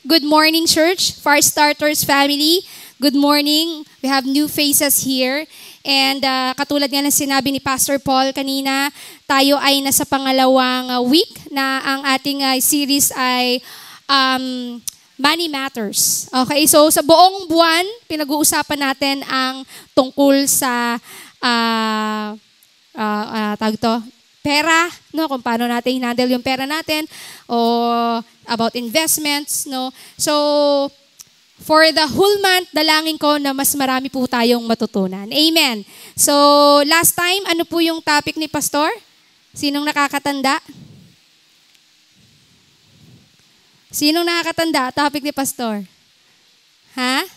Good morning, church, Fire Starters family. Good morning. We have new faces here. And katulad nga ng sinabi ni Pastor Paul kanina, tayo ay nasa pangalawang week na ang ating series ay Money Matters. Okay, so sa buong buwan, pinag-uusapan natin ang tungkol sa tawag to, pera, no, kung paano natin i-handle yung pera natin, o about investments, no. So, for the whole month, dalangin ko na mas marami po tayong matutunan. Amen. So, last time, ano po yung topic ni Pastor? Sinong nakakatanda? Sinong nakakatanda? Topic ni Pastor? Ha?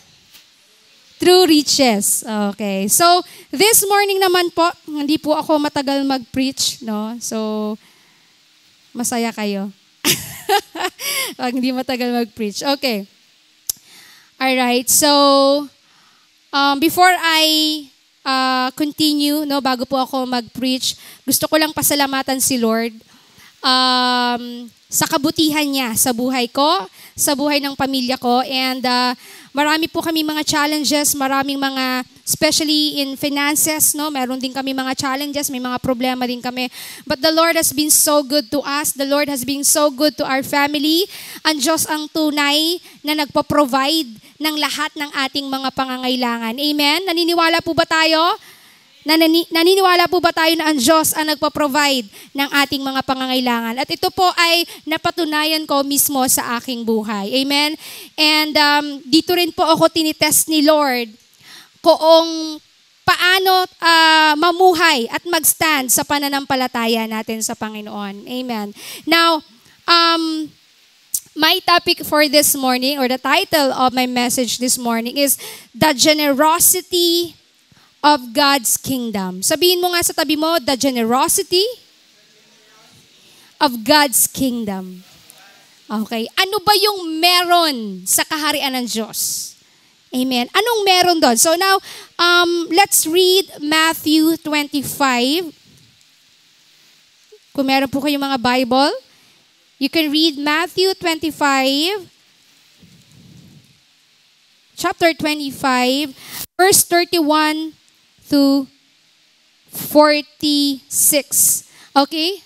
True riches. Okay. So, this morning naman po, hindi po ako matagal mag-preach, no? So, masaya kayo. Pag hindi matagal mag-preach. Okay. Alright. So, before I continue, no, bago po ako mag-preach, gusto ko lang pasalamatan si Lord sa kabutihan niya sa buhay ko, sa buhay ng pamilya ko, and marami po kami mga challenges, maraming mga, especially in finances, no? Meron din kami mga challenges, may mga problema din kami. But the Lord has been so good to us. The Lord has been so good to our family. Ang Diyos ang tunay na nagpo-provide ng lahat ng ating mga pangangailangan. Amen? Naniniwala po ba tayo? Naniniwala po ba tayo na ang Diyos ang nagpo-provide ng ating mga pangangailangan? At ito po ay napatunayan ko mismo sa aking buhay. Amen? And dito rin po ako tinitest ni Lord kung paano mamuhay at mag-stand sa pananampalataya natin sa Panginoon. Amen. Now, my topic for this morning, or the title of my message this morning is The Generosity of God's Kingdom. Sabihin mo nga sa tabi mo, the generosity of God's Kingdom. Okay. Ano ba yung meron sa kaharian ng Diyos? Amen. Anong meron doon? So now, let's read Matthew 25. Kung meron po kayong mga Bible, you can read Matthew 25, chapter 25, verse 31 to 46. Okay?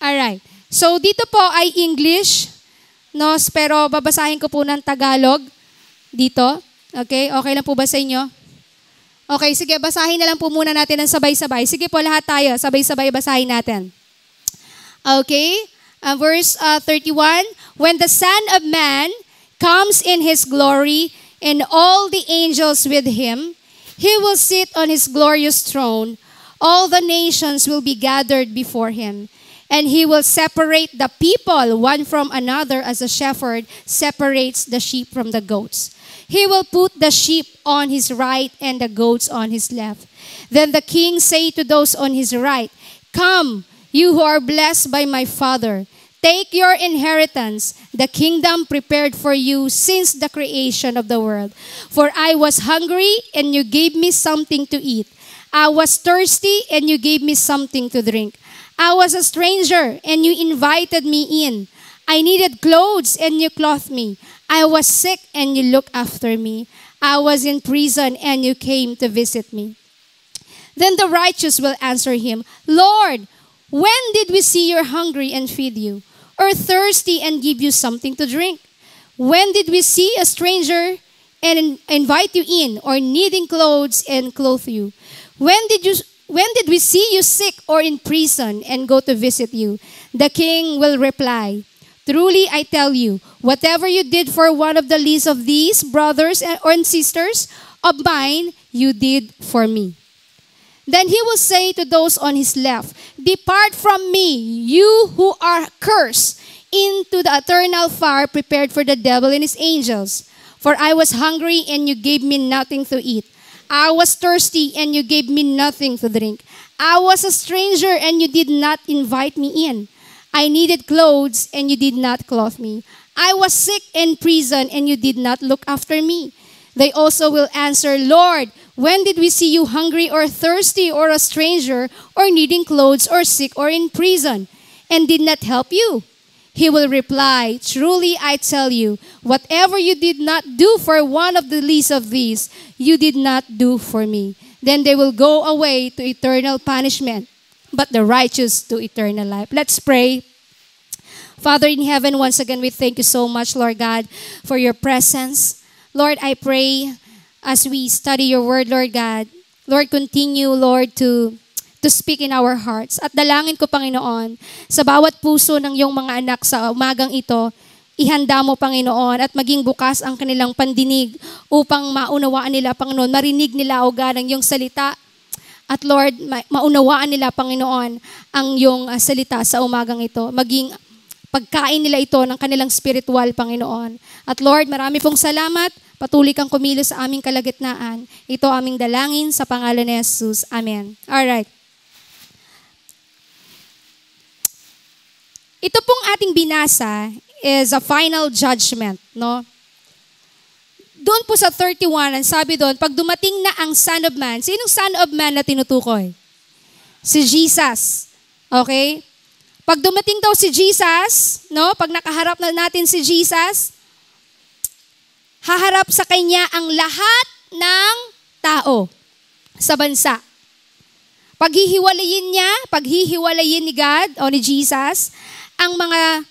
Alright. So dito po ay English, no? Pero babasahin ko po ng Tagalog dito. Okay? Okay lang po ba sa inyo? Okay, sige, basahin na lang po muna natin ng sabay-sabay. Sige po, lahat tayo, sabay-sabay basahin natin. Okay? Verse 31, When the Son of Man comes in His glory and all the angels with Him, He will sit on His glorious throne. All the nations will be gathered before Him. And He will separate the people one from another as a shepherd separates the sheep from the goats. He will put the sheep on His right and the goats on His left. Then the King say to those on His right, Come, you who are blessed by my Father. Take your inheritance, the kingdom prepared for you since the creation of the world. For I was hungry, and you gave me something to eat. I was thirsty, and you gave me something to drink. I was a stranger, and you invited me in. I needed clothes, and you clothed me. I was sick, and you looked after me. I was in prison, and you came to visit me. Then the righteous will answer him, Lord, when did we see you hungry and feed you, or thirsty and give you something to drink? When did we see a stranger and invite you in, or needing clothes and clothe you? When did we see you sick or in prison and go to visit you? The king will reply, Truly I tell you, whatever you did for one of the least of these brothers and sisters of mine, you did for me. Then he will say to those on his left, Depart from me, you who are cursed, into the eternal fire prepared for the devil and his angels. For I was hungry, and you gave me nothing to eat. I was thirsty, and you gave me nothing to drink. I was a stranger, and you did not invite me in. I needed clothes, and you did not clothe me. I was sick in prison, and you did not look after me. They also will answer, Lord, when did we see you hungry or thirsty or a stranger or needing clothes or sick or in prison and did not help you? He will reply, "Truly I tell you, whatever you did not do for one of the least of these, you did not do for me." Then they will go away to eternal punishment, but the righteous to eternal life. Let's pray. Father in heaven, once again, we thank you so much, Lord God, for your presence. Lord, I pray as we study your word, Lord God, Lord, continue, Lord, to speak in our hearts. At dalangin ko, Panginoon, sa bawat puso ng iyong mga anak sa umagang ito, ihanda mo, Panginoon, at maging bukas ang kanilang pandinig upang maunawaan nila, Panginoon, marinig nila, O God, ang iyong salita. At Lord, maunawaan nila, Panginoon, ang iyong salita sa umagang ito. Maging pagkain nila ito ng kanilang spiritual, Panginoon. At Lord, marami pong salamat. Patuloy kang kumilos sa aming kalagitnaan. Ito aming dalangin sa pangalan ni Jesus. Amen. Alright. Ito pong ating binasa is a final judgment, no? Doon po sa 31, ang sabi doon, pag dumating na ang Son of Man, sinong Son of Man na tinutukoy? Si Jesus. Okay? Pag dumating daw si Jesus, no? Pag nakaharap na natin si Jesus, haharap sa kanya ang lahat ng tao sa bansa. Paghihiwalayin ni God o ni Jesus, ang mga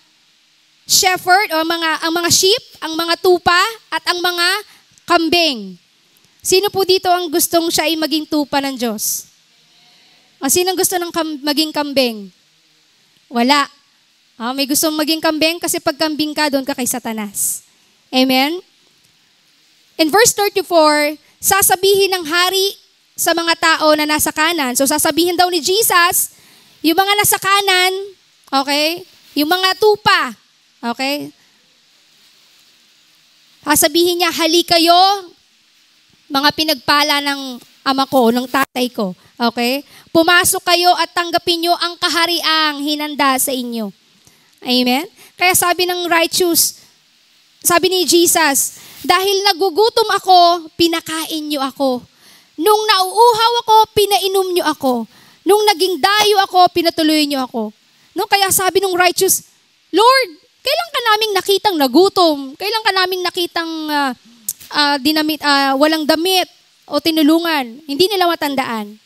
shepherd o ang mga sheep, ang mga tupa at ang mga kambing. Sino po dito ang gustong siya ay maging tupa ng Diyos? O sino gusto ng maging kambing? Wala. May gustong maging kambing kasi pag kambing ka, doon ka kay Satanas. Amen? In verse 34, sasabihin ng hari sa mga tao na nasa kanan. So sasabihin daw ni Jesus, yung mga nasa kanan, okay? Yung mga tupa, okay? Sasabihin niya, halika kayo, mga pinagpala ng ama ko, ng tatay ko. Okay? Pumasok kayo at tanggapin nyo ang kahariang hinanda sa inyo. Amen? Kaya sabi ng righteous, sabi ni Jesus, dahil nagugutom ako, pinakain nyo ako. Nung nauuhaw ako, pinainom nyo ako. Nung naging dayo ako, pinatuloy nyo ako. No, kaya sabi ng righteous, Lord, kailan ka naming nakitang nagutom? Kailan ka naming nakitang walang damit o tinulungan? Hindi nila matandaan.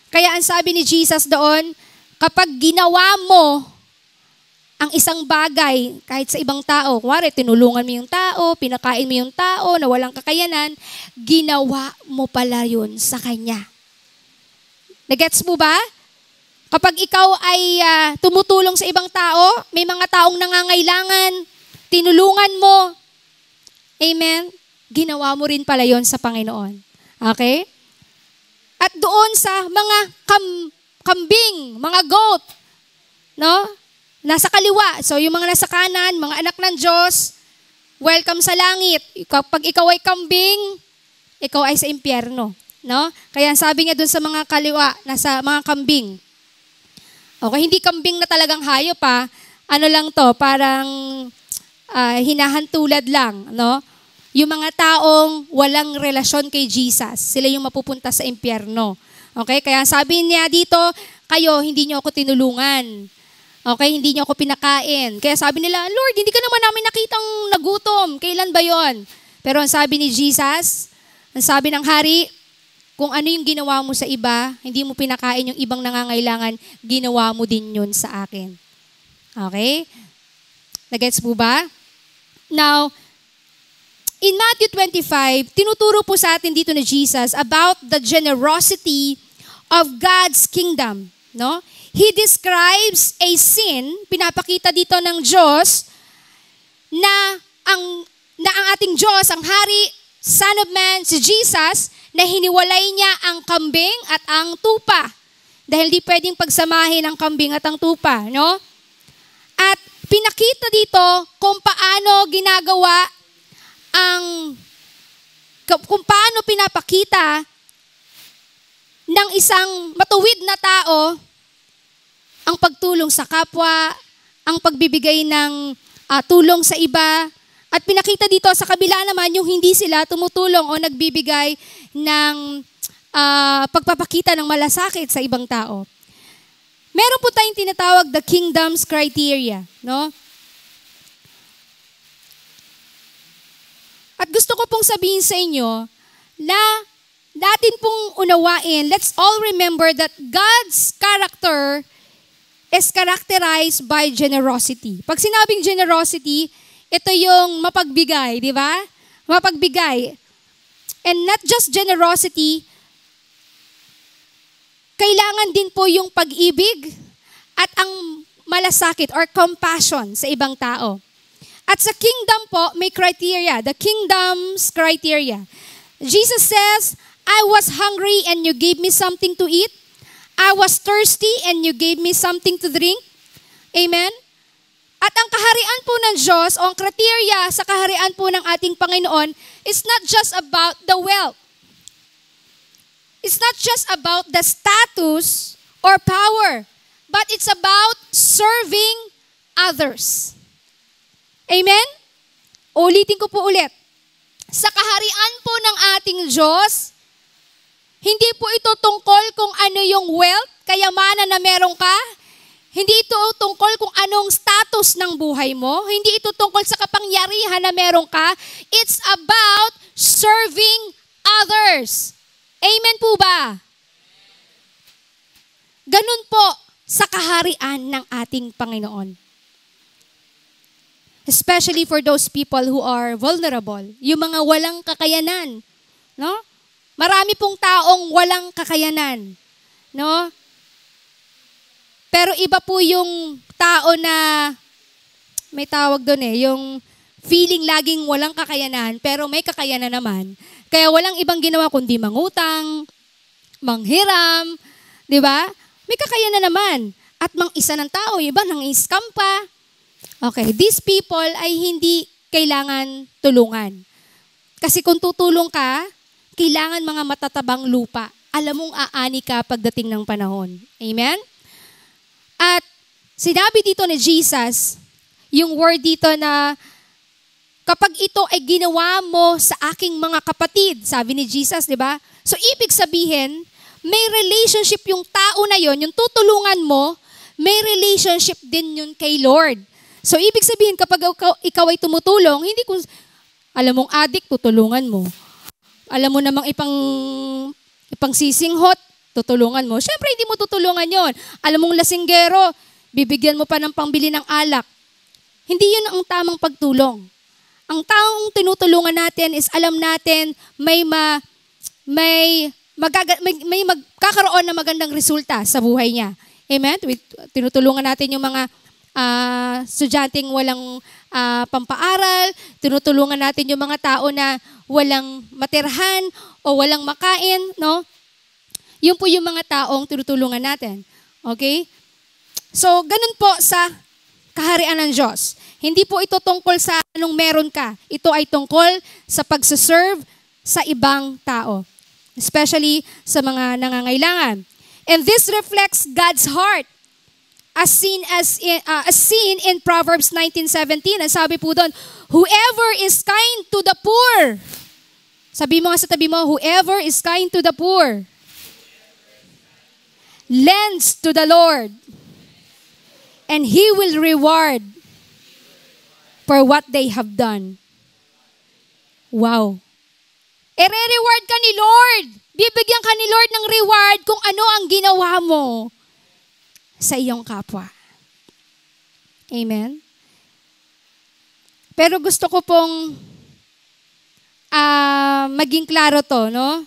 Kaya ang sabi ni Jesus doon, kapag ginawa mo ang isang bagay kahit sa ibang tao, kuwari tinulungan mo yung tao, pinakain mo yung tao na walang kakayanan, ginawa mo pala yun sa Kanya. Nagets mo ba? Kapag ikaw ay tumutulong sa ibang tao, may mga taong nangangailangan, tinulungan mo, amen, ginawa mo rin pala yon sa Panginoon. Okay? At doon sa mga kambing, mga goat, no? Nasa kaliwa. So yung mga nasa kanan, mga anak ng Diyos, welcome sa langit. Kapag ikaw ay kambing, ikaw ay sa impyerno. No? Kaya sabi niya doon sa mga kaliwa, nasa mga kambing. Okay, hindi kambing na talagang hayop pa. Ano lang to, parang hinahantulad lang, no? Yung mga taong walang relasyon kay Jesus, sila yung mapupunta sa impyerno. Okay, kaya sabi niya dito, kayo, hindi niyo ako tinulungan. Okay, hindi niyo ako pinakain. Kaya sabi nila, Lord, hindi ka naman namin nakitang nagutom. Kailan ba yon? Pero ang sabi ni Jesus, ang sabi ng hari, kung ano yung ginawa mo sa iba, hindi mo pinakain yung ibang nangangailangan, ginawa mo din yun sa akin. Okay? Nagets po ba? Now, in Matthew 25, tinuturo po sa atin dito ni Jesus about the generosity of God's kingdom. No? He describes a sin, pinapakita dito ng Diyos, na ang ating Diyos, ang Hari, Son of Man, si Jesus, na hiniwalay niya ang kambing at ang tupa. Dahil di pwedeng pagsamahin ang kambing at ang tupa, no? At pinakita dito kung paano ginagawa kung paano pinapakita ng isang matuwid na tao ang pagtulong sa kapwa, ang pagbibigay ng tulong sa iba. At pinakita dito sa kabila naman yung hindi sila tumutulong o nagbibigay ng pagpapakita ng malasakit sa ibang tao. Meron po tayong tinatawag the kingdom's criteria, no? At gusto ko pong sabihin sa inyo na natin pong unawain, let's all remember that God's character is characterized by generosity. Pag sinabing generosity, ito yung mapagbigay, di ba? Mapagbigay. And not just generosity, kailangan din po yung pag-ibig at ang malasakit or compassion sa ibang tao. At sa kingdom po, may criteria. The kingdom's criteria. Jesus says, I was hungry and you gave me something to eat. I was thirsty and you gave me something to drink. Amen? At ang kaharian po ng Diyos, o ang criteria sa kaharian po ng ating Panginoon, is not just about the wealth. It's not just about the status or power, but it's about serving others. Amen? Ulitin ko po ulit. Sa kaharian po ng ating Diyos, hindi po ito tungkol kung ano yung wealth, kayamanan na meron ka. Hindi ito tungkol kung anong status ng buhay mo. Hindi ito tungkol sa kapangyarihan na meron ka. It's about serving others. Amen po ba? Ganun po sa kaharian ng ating Panginoon. Especially for those people who are vulnerable. Yung mga walang kakayanan. No? Marami pong taong walang kakayanan. No? Pero iba po yung tao na, may tawag doon yung feeling laging walang kakayanan, pero may kakayanan naman. Kaya walang ibang ginawa kundi mangutang, manghiram, di ba? May kakayanan naman. At mang-isa ng tao, yung iba nang-scam pa. Okay, these people ay hindi kailangan tulungan. Kasi kung tutulong ka, kailangan mga matatabang lupa. Alam mong aani ka pagdating ng panahon. Amen? At sinabi dito ni Jesus, yung word dito na kapag ito ay ginawa mo sa aking mga kapatid, sabi ni Jesus, di ba? So ibig sabihin, may relationship yung tao na yon, yung tutulungan mo, may relationship din yun kay Lord. So ibig sabihin, kapag ikaw ay tumutulong, hindi kung alam mong adik, tutulungan mo. Alam mo namang ipang sisinghot, tutulungan mo. Siyempre, hindi mo tutulungan yon. Alam mong lasinggero, bibigyan mo pa ng pangbili ng alak. Hindi yun ang tamang pagtulong. Ang taong tinutulungan natin is alam natin may magkakaroon ng magandang resulta sa buhay niya. Amen? Tinutulungan natin yung mga estudyanteng walang pampaaral, tinutulungan natin yung mga tao na walang matirhan o walang makain, no? Yun po yung mga taong tinutulungan natin. Okay? So, ganun po sa kaharian ng Diyos. Hindi po ito tungkol sa anong meron ka. Ito ay tungkol sa pagsaserve sa ibang tao. Especially sa mga nangangailangan. And this reflects God's heart. As seen in Proverbs 19:17. Ang sabi po doon, whoever is kind to the poor. Sabi mo nga sa tabi mo, whoever is kind to the poor lends to the Lord, and He will reward for what they have done. Wow. Ere-reward ka ni Lord. Bibigyan ka ni Lord ng reward kung ano ang ginawa mo sa iyong kapwa. Amen? Pero gusto ko pong maging klaro to, no?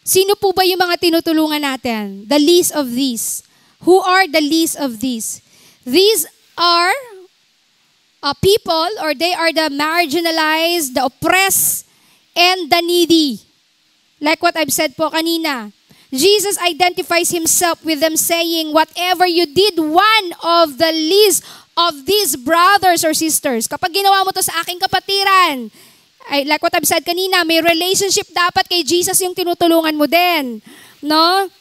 Sino po ba yung mga tinutulungan natin? The least of these. Who are the least of these? These are people, or they are the marginalized, the oppressed, and the needy. Like what I've said po kanina. Jesus identifies Himself with them saying, whatever you did one of the least of these brothers or sisters, kapag ginawa mo to sa aking kapatiran, like what I've said kanina, may relationship dapat kay Jesus yung tinutulungan mo din. No?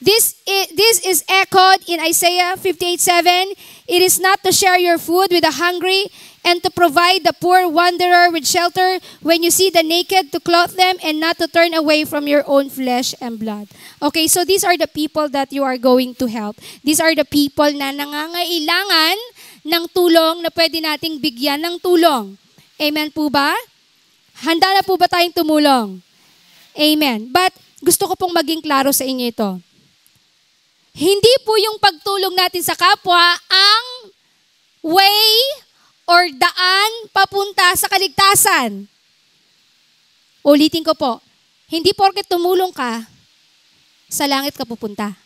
This is echoed in Isaiah 58:7. It is not to share your food with the hungry and to provide the poor wanderer with shelter when you see the naked to clothe them and not to turn away from your own flesh and blood. Okay, so these are the people that you are going to help. These are the people na nangangailangan ng tulong na pwede nating bigyan ng tulong. Amen po ba? Handa na po ba tayong tumulong? Amen. But gusto ko pong maging klaro sa inyo ito. Hindi po yung pagtulong natin sa kapwa ang way or daan papunta sa kaligtasan. Ulitin ko po, hindi porket tumulong ka, sa langit ka pupunta.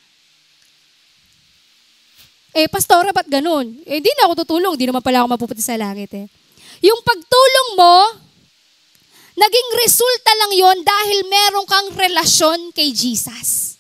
Pastora, ba't ganun? Hindi na ako tutulong, hindi naman pala ako mapupunta sa langit Yung pagtulong mo, naging resulta lang yon dahil meron kang relasyon kay Jesus.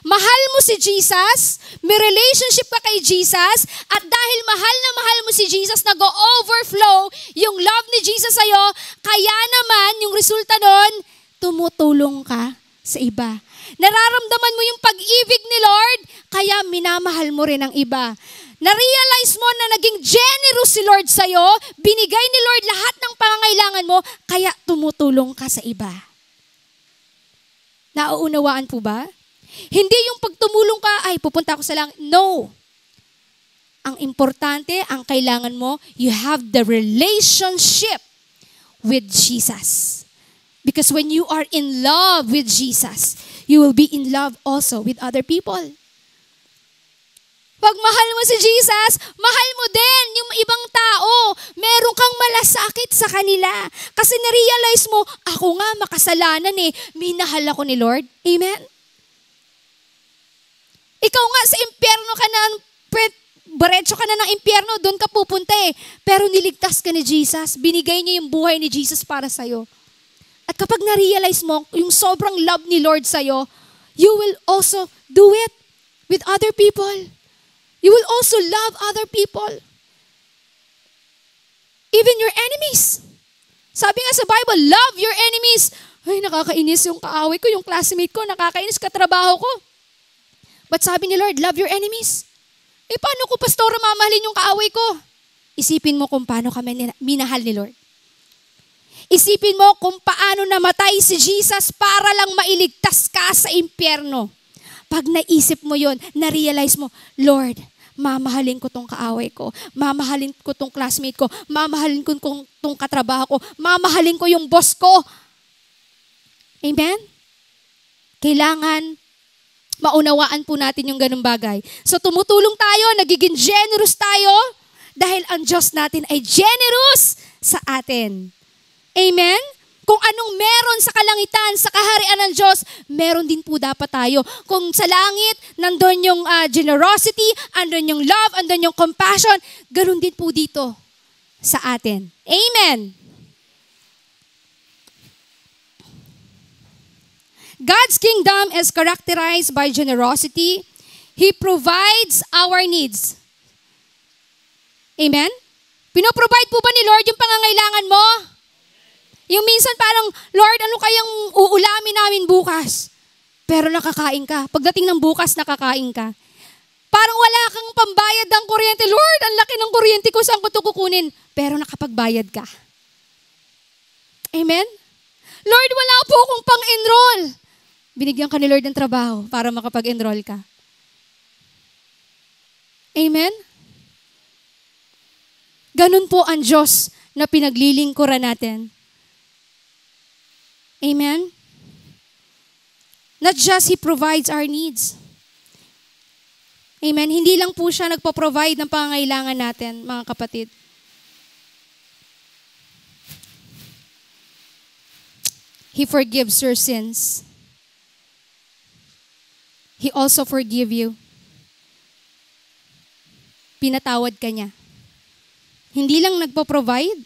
Mahal mo si Jesus, may relationship ka kay Jesus, at dahil mahal na mahal mo si Jesus, nag-overflow yung love ni Jesus sa'yo, kaya naman yung resulta nun, tumutulong ka sa iba. Nararamdaman mo yung pag-ibig ni Lord, kaya minamahal mo rin ang iba. Na-realize mo na naging generous si Lord sa'yo, binigay ni Lord lahat ng pangangailangan mo, kaya tumutulong ka sa iba. Nauunawaan po ba? Hindi yung pagtumulong ka, ay pupunta ako sa langit. No. Ang importante, ang kailangan mo, you have the relationship with Jesus. Because when you are in love with Jesus, you will be in love also with other people. Pag mahal mo si Jesus, mahal mo din yung ibang tao. Meron kang malasakit sa kanila. Kasi na-realize mo, ako nga makasalanan minahal ako ni Lord. Amen? Ikaw nga sa impyerno ka na, baretso ka na ng impyerno, doon ka pupunta Pero niligtas ka ni Jesus. Binigay niya yung buhay ni Jesus para sa'yo. At kapag na-realize mo yung sobrang love ni Lord sa'yo, you will also do it with other people. You will also love other people. Even your enemies. Sabi nga sa Bible, love your enemies. Ay, nakakainis yung kaaway ko, yung classmate ko, nakakainis katrabaho ko. But sabi ni Lord, love your enemies. Paano ko, pastora, mamahalin yung kaaway ko? Isipin mo kung paano kami minahal ni Lord. Isipin mo kung paano namatay si Jesus para lang mailigtas ka sa impyerno. Pag naisip mo yon, na-realize mo, Lord, mamahalin ko tong kaaway ko, mamahalin ko tong classmate ko, mamahalin ko tong katrabaho ko, mamahalin ko yung boss ko. Amen? Kailangan maunawaan po natin yung ganung bagay. So tumutulong tayo, nagiging generous tayo, dahil ang Diyos natin ay generous sa atin. Amen? Kung anong meron sa kalangitan, sa kaharian ng Diyos, meron din po dapat tayo. Kung sa langit, nandun yung generosity, andun yung love, andun yung compassion, ganun din po dito sa atin. Amen? God's kingdom is characterized by generosity. He provides our needs. Amen? Pinoprovide po ba ni Lord yung pangangailangan mo? Yung minsan parang, Lord, ano kayang uulamin namin bukas? Pero nakakain ka. Pagdating ng bukas, nakakain ka. Parang wala kang pambayad ng kuryente. Lord, ang laki ng kuryente ko, saan ko ito kukunin? Pero nakapagbayad ka. Amen? Lord, wala po akong pang-enroll. Binigyan ka ni Lord ng trabaho para makapag-enroll ka. Amen? Ganun po ang Diyos na pinaglilingkuran natin. Amen? Not just He provides our needs. Amen? Hindi lang po siya nagpo-provide ng pangangailangan natin, mga kapatid. He forgives your sins. He also forgive you. Pinatawad ka niya. Hindi lang nagpo-provide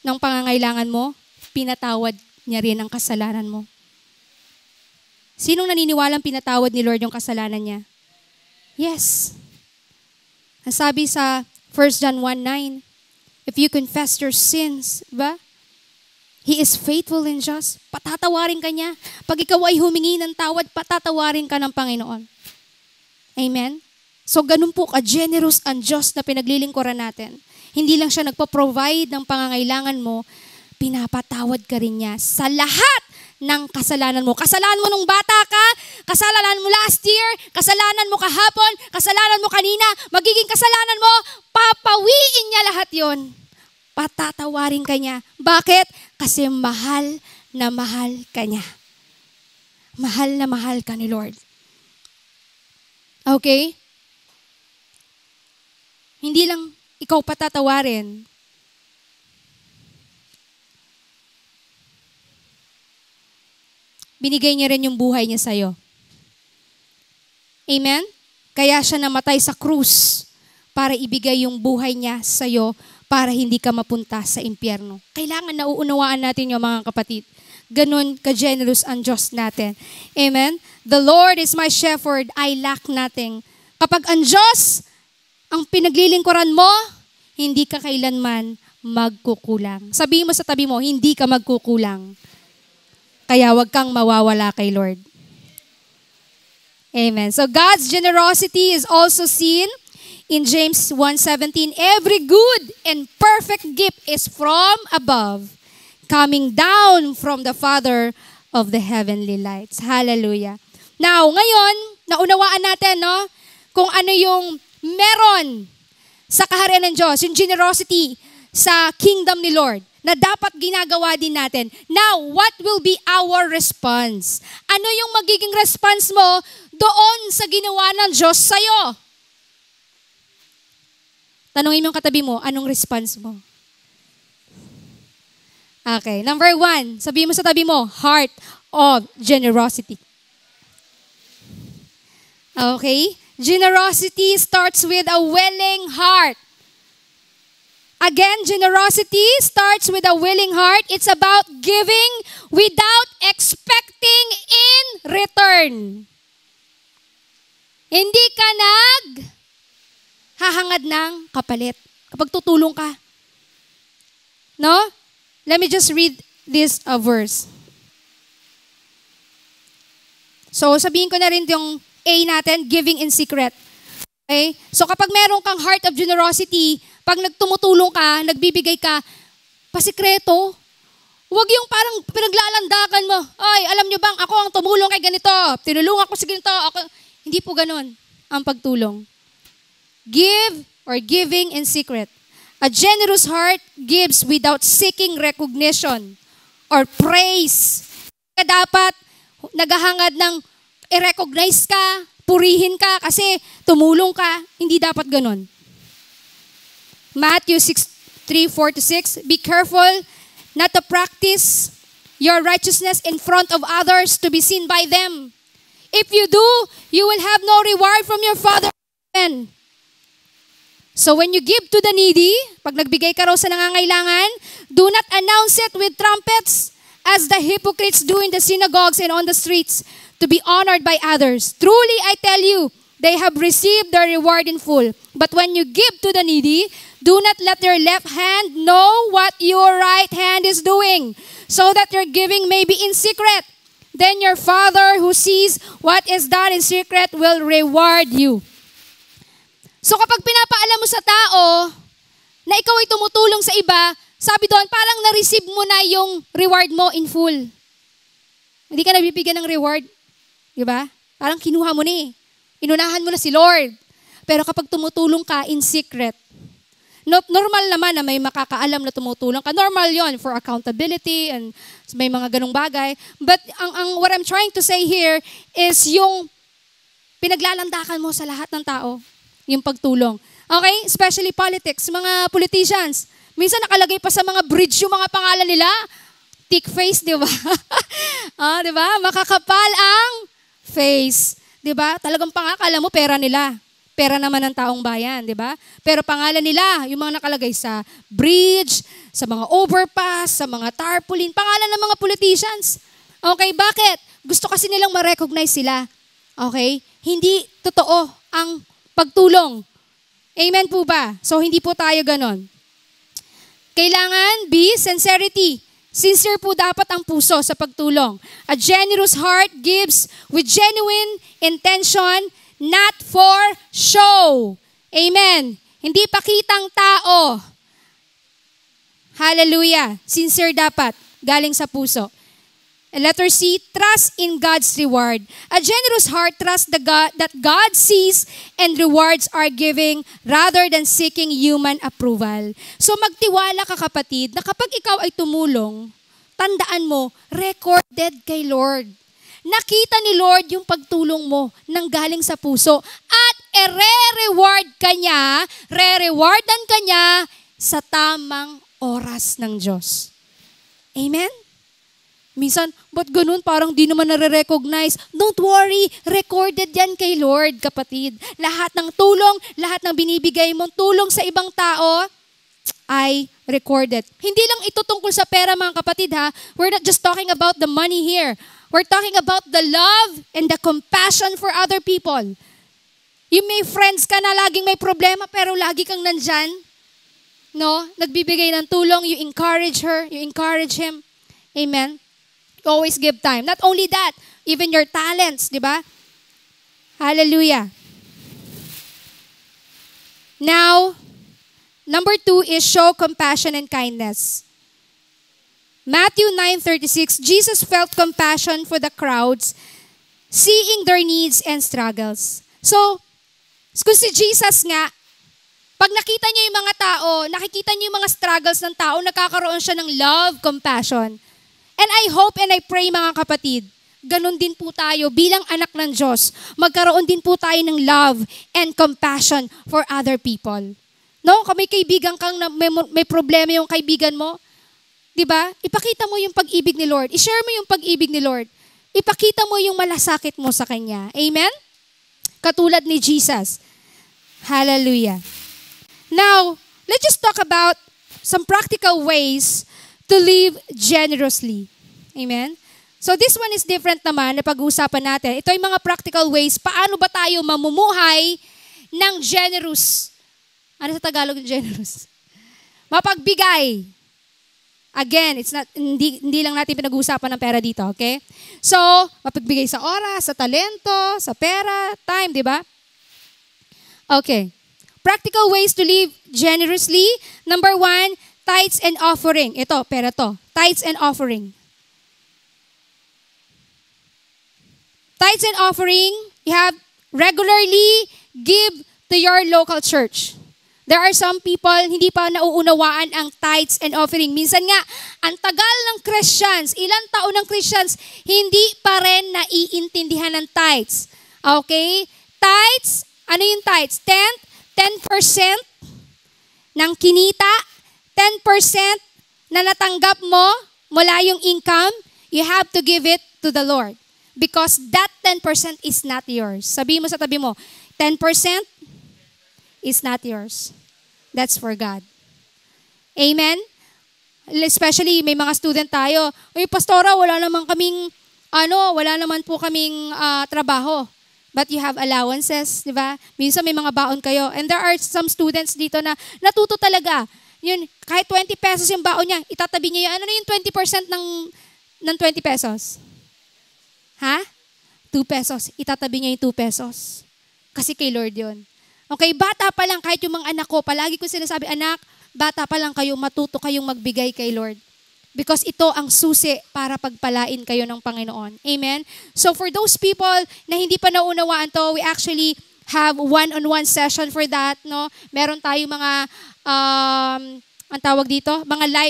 ng pangangailangan mo, pinatawad niya rin ang kasalanan mo. Sinong naniniwalang pinatawad ni Lord yung kasalanan niya? Yes. Ang sabi sa 1 John 1:9, if you confess your sins, ba? He is faithful and just. Patatawarin ka niya. Pag ikaw ay humingi ng tawad, patatawarin ka ng Panginoon. Amen? So ganun po ka-generous and just na pinaglilingkuran natin. Hindi lang siya nagpo-provide ng pangangailangan mo, pinapatawad ka rin niya sa lahat ng kasalanan mo. Kasalanan mo nung bata ka, kasalanan mo last year, kasalanan mo kahapon, kasalanan mo kanina, magiging kasalanan mo, papawiin niya lahat yon. Patatawarin ka niya. Bakit? Kasi mahal na mahal ka niya. Mahal na mahal ka ni Lord. Okay? Hindi lang ikaw patatawarin. Binigay niya rin yung buhay niya sa'yo. Amen? Kaya siya namatay sa krus para ibigay yung buhay niya sa'yo para hindi ka mapunta sa impyerno. Kailangan nauunawaan natin yung mga kapatid. Ganun ka-generous ang Diyos natin. Amen? The Lord is my shepherd, I lack nothing. Kapag ang Diyos ang pinaglilingkuran mo, hindi ka kailanman magkukulang. Sabihin mo sa tabi mo, hindi ka magkukulang. Kaya wag kang mawawala kay Lord. Amen. So God's generosity is also seen in James 1:17. Every good and perfect gift is from above, coming down from the Father of the heavenly lights. Hallelujah. Now, ngayon, naunawaan natin, no? Kung ano yung meron sa kaharian ng Diyos, yung generosity sa kingdom ni Lord, na dapat ginagawa din natin. Now, what will be our response? Ano yung magiging response mo doon sa ginawa ng Diyos sa'yo? Tanungin mo yung katabi mo, anong response mo? Okay, number 1, sabihin mo sa tabi mo, heart of generosity. Okay? Generosity starts with a willing heart. Again, generosity starts with a willing heart. It's about giving without expecting in return. Hindi ka hahangad ng kapalit kapag tutulong ka. No? Let me just read this verse. So, sabihin ko na rin yung A natin, giving in secret. Okay? So, kapag meron kang heart of generosity, pag nagtumutulong ka, nagbibigay ka, pasikreto, huwag yung parang pinaglalandakan mo. Ay, alam nyo bang ako ang tumulong kay ganito, tinulungan ko sa ganito. Ako. Hindi po ganun ang pagtulong. Give or giving in secret. A generous heart gives without seeking recognition or praise. Kaya dapat naghahangad ng i-recognize ka, purihin ka kasi tumulong ka. Hindi dapat ganun. Matthew 6:3-4-6, be careful not to practice your righteousness in front of others to be seen by them. If you do, you will have no reward from your Father in heaven. So when you give to the needy, pag nagbigay ka raw sa nangangailangan, do not announce it with trumpets as the hypocrites do in the synagogues and on the streets to be honored by others. Truly, I tell you, they have received their reward in full. But when you give to the needy, do not let your left hand know what your right hand is doing, so that your giving may be in secret. Then your Father who sees what is done in secret will reward you. So kapag pinapaalam mo sa tao na ikaw ay tumutulong sa iba, sabi doon, parang na-receive mo na yung reward mo in full. Hindi ka nabibigyan ng reward. Diba? Parang kinuha mo na eh. Inunahan mo na si Lord. Pero kapag tumutulong ka in secret, normal naman na may makakaalam na tumutulong ka. Normal yon for accountability and may mga ganong bagay. But what I'm trying to say here is yung pinaglalandakan mo sa lahat ng tao. Yung pagtulong. Okay? Especially politics. Mga politicians. Minsan nakalagay pa sa mga bridge yung mga pangalan nila. Thick face, di ba? Di ba? Makakapal ang face. Di ba? Talagang pangakala mo pera nila. Pera naman ng taong bayan, di ba? Pero pangalan nila, yung mga nakalagay sa bridge, sa mga overpass, sa mga tarpaulin, pangalan ng mga politicians. Okay, bakit? Gusto kasi nilang ma-recognize sila. Okay? Hindi totoo ang pagtulong. Amen po ba? So, hindi po tayo ganon. Kailangan, B, sincerity. Sincere po dapat ang puso sa pagtulong. A generous heart gives with genuine intention, not for show. Amen. Hindi pakitang tao. Hallelujah. Sincere dapat. Galing sa puso. Letter C, trust in God's reward. A generous heart trusts that God sees and rewards our giving rather than seeking human approval. So magtiwala ka kapatid na kapag ikaw ay tumulong, tandaan mo, recorded kay Lord. Nakita ni Lord yung pagtulong mo nang galing sa puso at re-rewardan ka niya sa tamang oras ng Diyos. Amen? Minsan, ba't ganun? Parang di naman nare-recognize. Don't worry, recorded yan kay Lord, kapatid. Lahat ng tulong, lahat ng binibigay mong tulong sa ibang tao ay recorded. Hindi lang ito tungkol sa pera, mga kapatid, ha? We're not just talking about the money here. We're talking about the love and the compassion for other people. You may friends ka na laging may problema, pero lagi kang nandyan. No? Nagbibigay ng tulong, you encourage her, you encourage him. Amen? Always give time. Not only that, even your talents, di ba? Hallelujah. Now, number 2 is show compassion and kindness. Matthew 9:36, Jesus felt compassion for the crowds, seeing their needs and struggles. So, kung si Jesus nga, pag nakita niya yung mga tao, nakikita niya yung mga struggles ng tao, nagkakaroon siya ng love, compassion. And I hope and I pray, mga kapatid, ganun din po tayo bilang anak ng Diyos. Magkaroon din po tayo ng love and compassion for other people. No? Kung may kaibigan kang may problema yung kaibigan mo, di ba? Ipakita mo yung pag-ibig ni Lord. I-share mo yung pag-ibig ni Lord. Ipakita mo yung malasakit mo sa Kanya. Amen? Katulad ni Jesus. Hallelujah. Now, let's just talk about some practical ways to live generously. Amen? So this one is different naman na pag-uusapan natin. Ito yung mga practical ways. Paano ba tayo mamumuhay ng generous? Ano sa Tagalog generous? Mapagbigay. Again, it's not, hindi lang natin pinag-uusapan ng pera dito, okay? So, mapagbigay sa oras, sa talento, sa pera, time, di ba? Okay. Practical ways to live generously. Number 1, tithes and offering. Ito, pera to. Tithes and offering. Tithes and offering, you have regularly give to your local church. There are some people, hindi pa nauunawaan ang tithes and offering. Minsan nga, ang tagal ng Christians, ilang taon ng Christians, hindi pa rin naiintindihan ng tithes. Okay? Tithes, ano yung tithes? 10% ng kinita, 10% na natanggap mo mula yung income, you have to give it to the Lord. Because that 10% is not yours. Sabihin mo sa tabi mo, 10% is not yours. That's for God. Amen? Especially, may mga student tayo, "Uy, pastora, wala naman po kaming trabaho. But you have allowances, di ba? Minsan may mga baon kayo. And there are some students dito na natuto talaga. Yun, kahit 20 pesos yung baon niya, itatabi niya yun. Ano na yung 20% ng 20 pesos? Ha? 2 pesos. Itatabi niya yung 2 pesos. Kasi kay Lord yun. Okay, bata pa lang, kahit yung mga anak ko, palagi ko sinasabi, anak, bata pa lang kayo, matuto kayong magbigay kay Lord. Because ito ang susi para pagpalain kayo ng Panginoon. Amen? So for those people na hindi pa naunawaan to, we actually have one-on-one session for that. No? Meron tayong mga, ang tawag dito,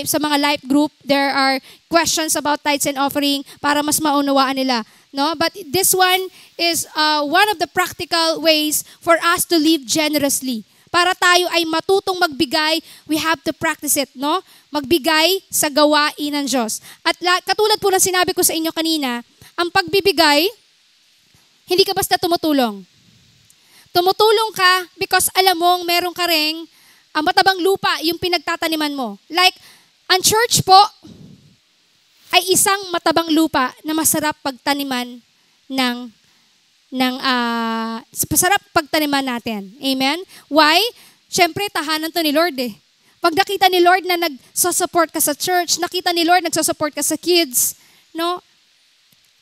sa mga life group, there are questions about tithes and offering para mas maunawaan nila. No? But this one is one of the practical ways for us to live generously. Para tayo ay matutong magbigay, we have to practice it, no? Magbigay sa gawain ng Diyos. At katulad po ng sinabi ko sa inyo kanina, ang pagbibigay, hindi ka basta tumutulong. Tumutulong ka because alam mong meron ka ring matabang lupa yung pinagtataniman mo. Like, ang church po ay isang matabang lupa na masarap pagtaniman masarap pagtaniman natin. Amen? Why? Siyempre, tahanan to ni Lord eh. Pag nakita ni Lord na nagsusupport ka sa church, nakita ni Lord nagsusupport ka sa kids, no?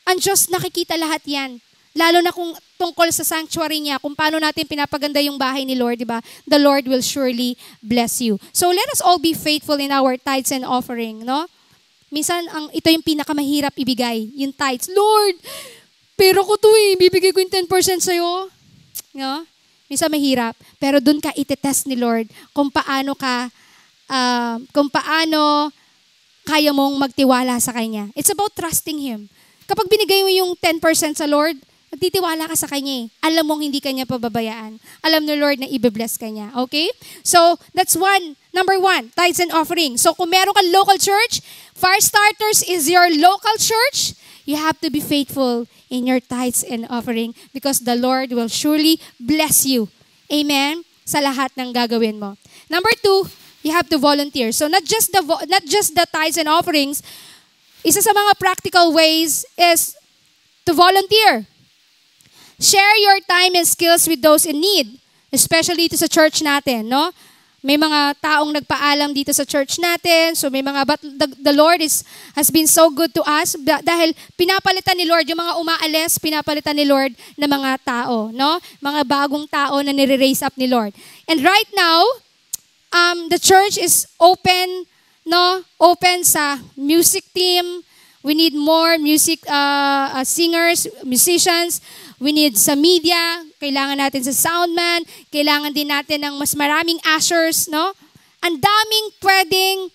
Ang Diyos nakikita lahat yan. Lalo na kung tungkol sa sanctuary niya, kung paano natin pinapaganda yung bahay ni Lord, di ba? The Lord will surely bless you. So let us all be faithful in our tithes and offering, no? Minsan, ito yung pinakamahirap ibigay, yung tithes. Lord, pero ko to bibigay ko yung 10% sa'yo. No? Minsan mahirap. Pero dun ka itetest ni Lord kung paano kaya mong magtiwala sa Kanya. It's about trusting Him. Kapag binigay mo yung 10% sa Lord, magtitiwala ka sa Kanya. Alam mong hindi Kanya pababayaan. Alam ni Lord na i-bless Kanya. Okay? So, that's number one, tithes and offering. So, kung meron kang local church, Fire Starters is your local church. You have to be faithful in your tithes and offering because the Lord will surely bless you. Amen? Sa lahat ng gagawin mo. Number two, you have to volunteer. So not just the tithes and offerings, isa sa mga practical ways is to volunteer. Share your time and skills with those in need, especially ito sa church natin, no? May mga taong nagpaalam dito sa church natin. So may mga, but the Lord has been so good to us dahil pinapalitan ni Lord, yung mga umaalis, pinapalitan ni Lord na mga tao, no? Mga bagong tao na nire-raise up ni Lord. And right now, the church is open, no? Open sa music team. We need more music singers, musicians. We need sa media, kailangan natin sa soundman, kailangan din natin ng mas maraming ushers, no? Ang daming pwedeng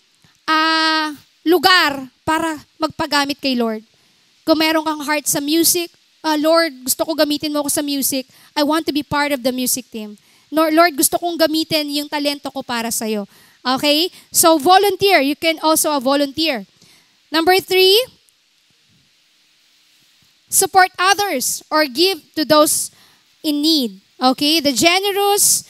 lugar para magpagamit kay Lord. Kung meron kang heart sa music, Lord, gusto ko gamitin mo ako sa music. I want to be part of the music team. Lord, gusto kong gamitin yung talento ko para sa'yo. Okay? So, volunteer. You can also volunteer. Number 3, support others or give to those in need. Okay? The generous,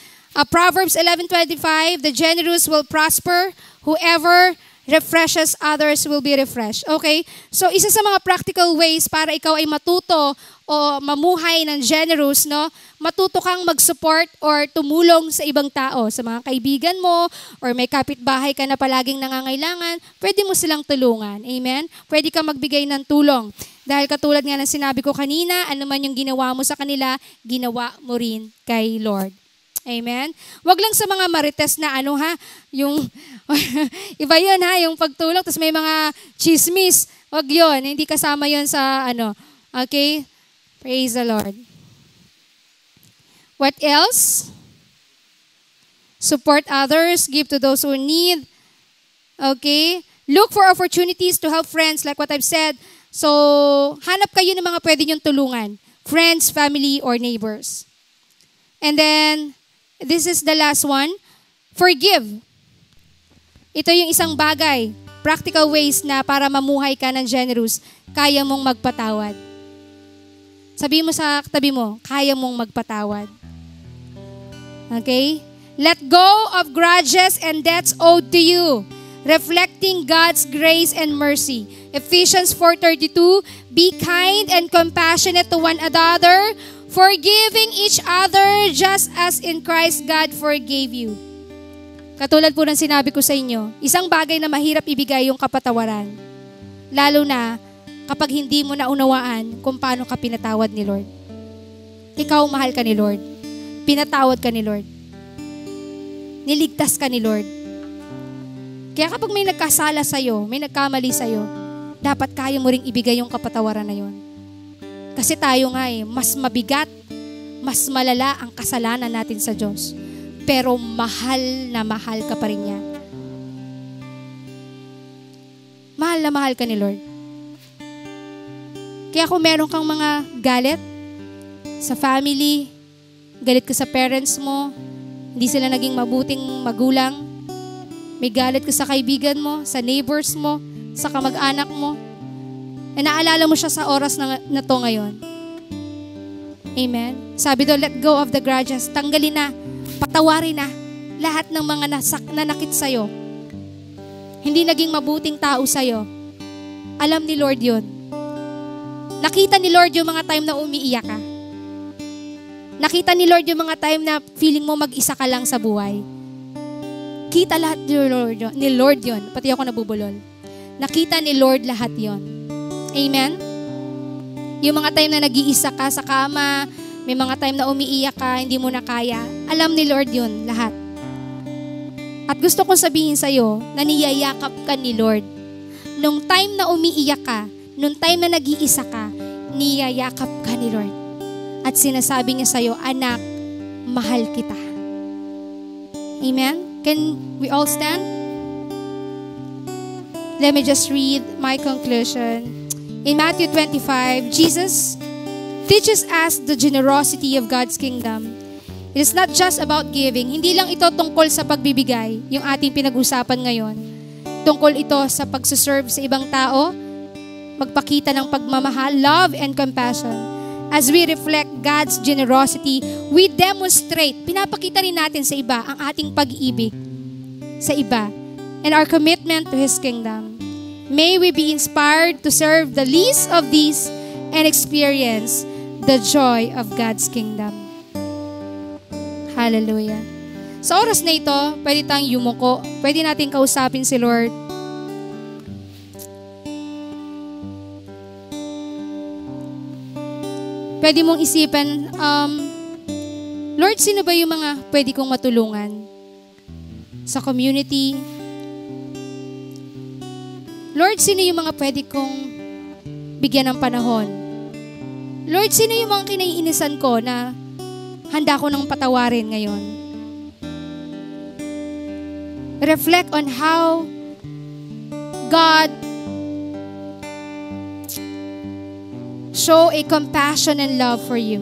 Proverbs 11:25, the generous will prosper. Whoever refreshes others will be refreshed. Okay? So, isa sa mga practical ways para ikaw ay matuto o mamuhay ng generous, no? Matuto kang mag-support or tumulong sa ibang tao, sa mga kaibigan mo, or may kapitbahay ka na palaging nangangailangan, pwede mo silang tulungan. Amen? Pwede kang magbigay ng tulong. Dahil katulad nga ng sinabi ko kanina, ano man yung ginawa mo sa kanila, ginawa mo rin kay Lord. Amen? Wag lang sa mga marites na yung, iba yun yung pagtulong, tapos may mga chismis. Wag yun, hindi kasama yun sa Okay? Praise the Lord. What else? Support others, give to those who need. Okay? Look for opportunities to help friends, like what I've said. So, hanap kayo ng mga pwede niyong tulungan. Friends, family, or neighbors. And then, this is the last one. Forgive. Ito yung isang bagay, practical ways na para mamuhay ka ng generous, kaya mong magpatawad. Sabihin mo sa tabi mo, kaya mong magpatawad. Okay? Let go of grudges and debts owed to you, reflecting God's grace and mercy. Ephesians 4:32, be kind and compassionate to one another, forgiving each other just as in Christ God forgave you. Katulad po ng sinabi ko sa inyo, isang bagay na mahirap ibigay yung kapatawaran. Lalo na kapag hindi mo naunawaan kung paano ka pinatawad ni Lord. Ikaw mahal ka ni Lord. Pinatawad ka ni Lord. Niligtas ka ni Lord. Kaya kapag may nagkasala sa'yo, may nagkamali sa'yo, dapat kaya mo ring ibigay yung kapatawaran na yun. Kasi tayo nga mas mabigat, mas malala ang kasalanan natin sa Diyos. Pero mahal na mahal ka pa rin niya. Mahal na mahal ka ni Lord. Kaya kung meron kang mga galit sa family, galit ka sa parents mo, hindi sila naging mabuting magulang, may galit ka sa kaibigan mo, sa neighbors mo, sa kamag-anak mo, na naalala mo siya sa oras na to ngayon. Amen? Sabi daw, let go of the grudges. Tanggalin na, patawarin na lahat ng mga nanakit sa'yo. Hindi naging mabuting tao sa'yo. Alam ni Lord yun. Nakita ni Lord yung mga time na umiiyak ka. Nakita ni Lord yung mga time na feeling mo mag-isa ka lang sa buhay. Nakita lahat ni Lord yun. Pati ako nabubulol. Nakita ni Lord lahat yon. Amen? Yung mga time na nag-iisa ka sa kama, may mga time na umiiyak ka, hindi mo na kaya, alam ni Lord yun, lahat. At gusto kong sabihin sa'yo na niyayakap ka ni Lord. Nung time na umiiyak ka, nung time na nag-iisa ka, niyayakap ka ni Lord. At sinasabi niya sa'yo, anak, mahal kita. Amen? Can we all stand? Let me just read my conclusion. In Matthew 25, Jesus teaches us the generosity of God's kingdom. It is not just about giving. Hindi lang ito tungkol sa pagbibigay, yung ating pinag-usapan ngayon. Tungkol ito sa pagsuserve sa ibang tao, magpakita ng pagmamahal, love and compassion. As we reflect God's generosity, we demonstrate, pinapakita rin natin sa iba ang ating pag-ibig sa iba and our commitment to His kingdom. May we be inspired to serve the least of these and experience the joy of God's kingdom. Hallelujah. Sa oras na ito, pwede tayong yumuko. Pwede natin kausapin si Lord. Pwede mong isipin, Lord, sino ba yung mga pwede kong matulungan sa community? Lord, sino yung mga pwede kong bigyan ng panahon? Lord, sino yung mga kinaiinisan ko na handa ko nang patawarin ngayon? Reflect on how God show a compassion and love for you.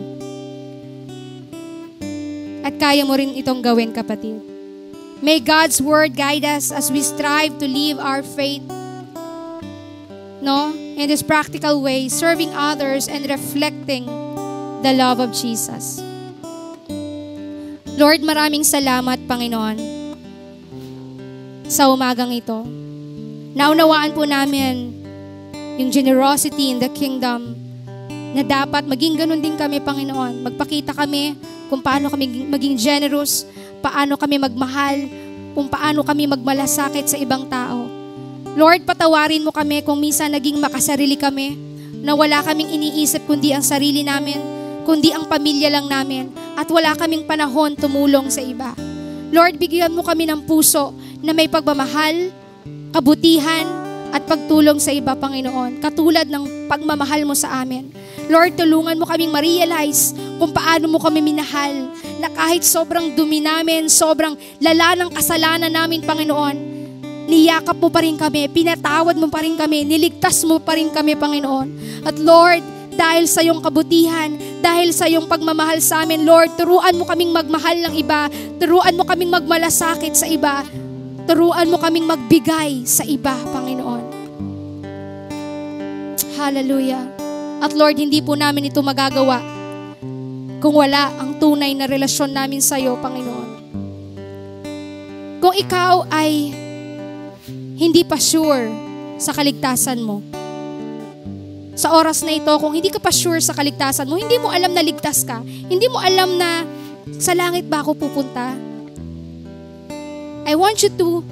At kaya mo rin itong gawin, kapatid. May God's word guide us as we strive to live our faith, in this practical way, serving others and reflecting the love of Jesus. Lord, maraming salamat, Panginoon, sa umagang ito. Naunawaan po namin yung generosity in the kingdom na dapat maging ganun din kami, Panginoon. Magpakita kami kung paano kami maging generous, paano kami magmahal, kung paano kami magmalasakit sa ibang tao. Lord, patawarin mo kami kung minsan naging makasarili kami, na wala kaming iniisip kundi ang sarili namin, kundi ang pamilya lang namin, at wala kaming panahon tumulong sa iba. Lord, bigyan mo kami ng puso na may pagmamahal, kabutihan, at pagtulong sa iba, Panginoon, katulad ng pagmamahal mo sa amin. Lord, tulungan mo kaming ma-realize kung paano mo kami minahal, na kahit sobrang dumi namin, sobrang lala ng kasalanan namin, Panginoon, niyakap mo pa rin kami, pinatawad mo pa rin kami, niligtas mo pa rin kami, Panginoon. At Lord, dahil sa iyong kabutihan, dahil sa iyong pagmamahal sa amin, Lord, turuan mo kaming magmahal ng iba, turuan mo kaming magmalasakit sa iba, turuan mo kaming magbigay sa iba, Panginoon. Hallelujah. At Lord, hindi po namin ito magagawa kung wala ang tunay na relasyon namin sa iyo, Panginoon. Kung ikaw ay hindi pa sure sa kaligtasan mo, sa oras na ito, kung hindi ka pa sure sa kaligtasan mo, hindi mo alam na ligtas ka, hindi mo alam na sa langit ba ako pupunta, I want you to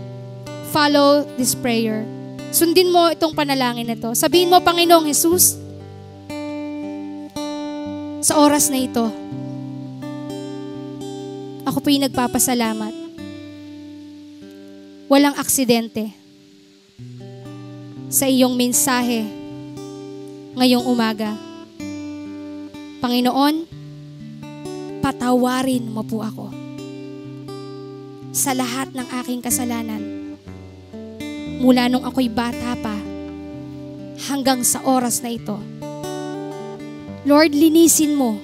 follow this prayer. Sundin mo itong panalangin na ito. Sabihin mo, Panginoong Jesus, sa oras na ito, ako po'y nagpapasalamat. Walang aksidente sa iyong mensahe ngayong umaga. Panginoon, patawarin mo po ako sa lahat ng aking kasalanan. Mula nung ako'y bata pa hanggang sa oras na ito. Lord, linisin mo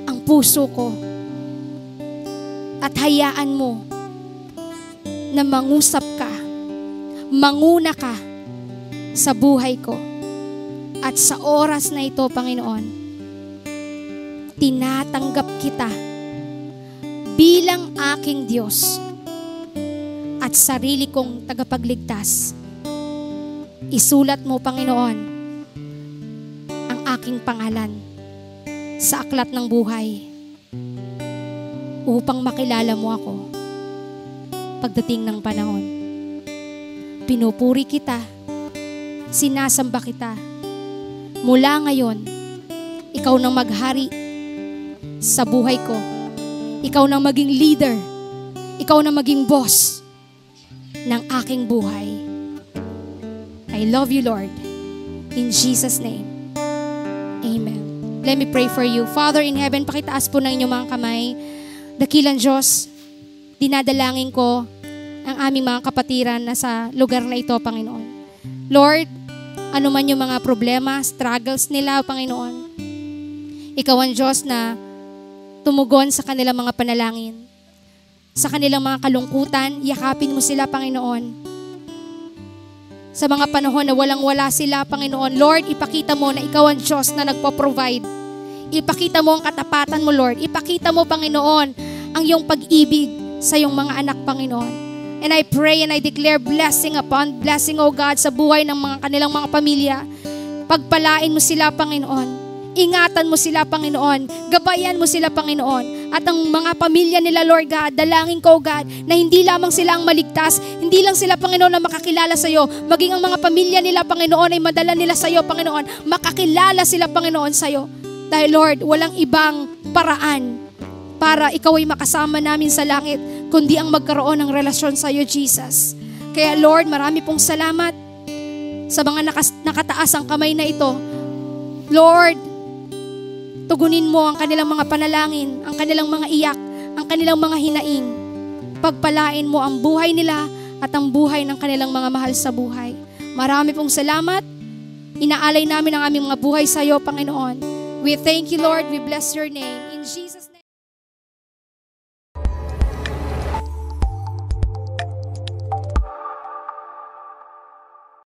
ang puso ko at hayaan mo na mangusap ka, manguna ka sa buhay ko. At sa oras na ito, Panginoon, tinatanggap kita bilang aking Diyos at sarili kong tagapagligtas. Isulat mo, Panginoon, ang aking pangalan sa aklat ng buhay upang makilala mo ako. pagdating ng panahon. Pinupuri kita, sinasamba kita. Mula ngayon, ikaw nang maghari sa buhay ko. Ikaw nang maging leader. Ikaw nang maging boss ng aking buhay. I love you, Lord. In Jesus' name. Amen. Let me pray for you. Father in heaven, pakitaas po ng inyong mga kamay. Dakilang Diyos, dinadalangin ko ang aming mga kapatiran na sa lugar na ito, Panginoon. Lord, ano man yung mga problema, struggles nila, Panginoon, Ikaw ang Diyos na tumugon sa kanilang mga panalangin. Sa kanilang mga kalungkutan, yakapin mo sila, Panginoon. Sa mga panahon na walang-wala sila, Panginoon, Lord, ipakita mo na Ikaw ang Diyos na nagpo-provide. Ipakita mo ang katapatan mo, Lord. Ipakita mo, Panginoon, ang iyong pag-ibig sa iyong mga anak, Panginoon. And I pray and I declare blessing upon blessing, O God, sa buhay ng mga kanilang mga pamilya. Pagpalain mo sila, Panginoon. Ingatan mo sila, Panginoon. Gabayan mo sila, Panginoon. At ang mga pamilya nila, Lord God, dalangin ko, God, na hindi lamang sila ang maligtas, hindi lang sila, Panginoon, na makakilala sa iyo, maging ang mga pamilya nila, Panginoon, ay madala nila sa iyo, Panginoon. Makakilala sila, Panginoon, sa iyo. Dahil, Lord, walang ibang paraan para ikaw ay makasama namin sa langit, kundi ang magkaroon ng relasyon sa iyo, Jesus. Kaya, Lord, marami pong salamat sa mga nakataas ang kamay na ito. Lord, tugunin mo ang kanilang mga panalangin, ang kanilang mga iyak, ang kanilang mga hinaing. Pagpalain mo ang buhay nila at ang buhay ng kanilang mga mahal sa buhay. Marami pong salamat. Inaalay namin ang aming mga buhay sa iyo, Panginoon. We thank you, Lord. We bless your name. In Jesus' name.